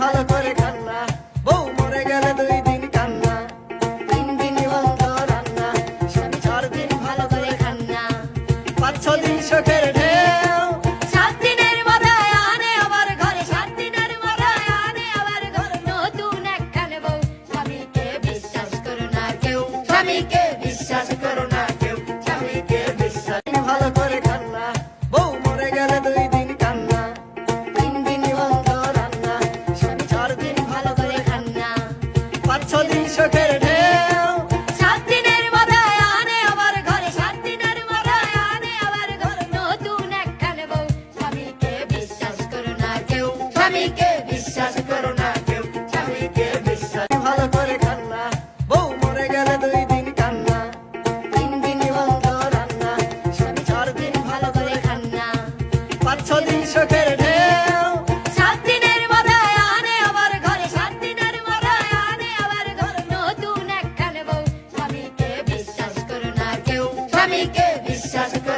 ভালো করে কান্না, বউ মরে গেলে 2 দিন কান্না, 3 দিন বন্ধ রান্না, স্বামী 4 দিন ভালো করে কান্না, 5-6 দিন শোকের ঢেউ, 7 দিনের মাথায় আনে আবার ঘরে, 7 দিনের মাথায় আনে আবার ঘরে নতুন একখানে বউ। স্বামীকে বিশ্বাস করো না কেউ, স্বামীকে বিশ্বাস করো না কেউ, স্বামীকে বিশ্বাস। ভালো করে কান্না, বউ মরে গেলে 2 দিন কান্না, 3 দিন বন্ধ রান্না, স্বামী 4 দিন ভালো করে কান্না, 5-6 দিন শোকের ঢেউ, 7 দিনের মাথায় আনে আবার ঘরে, 7 দিনের মাথায় আনে আবার ঘরে নতুন একখানে বউ। স্বামীকে বিশ্বাস করো না কেউ, স্বামীকে বিশ্বাস করো না কেউ, স্বামীকে বিশ্বাস। ভালো করে কান্না, বউ মরে গেলে 2 দিন কান্না, 3 দিন বন্ধ রান্না, স্বামী 4 দিন ভালো করে কান্না, 5-6 দিন শোকের ঢেউ, 7 দিনের মাথায় আনে আবার ঘরে, 7 দিনের মাথায় আনে আবার ঘরে নতুন একখানে বউ। স্বামীকে বিশ্বাস করো না কেউ, স্বামীকে বিশ্বাস করো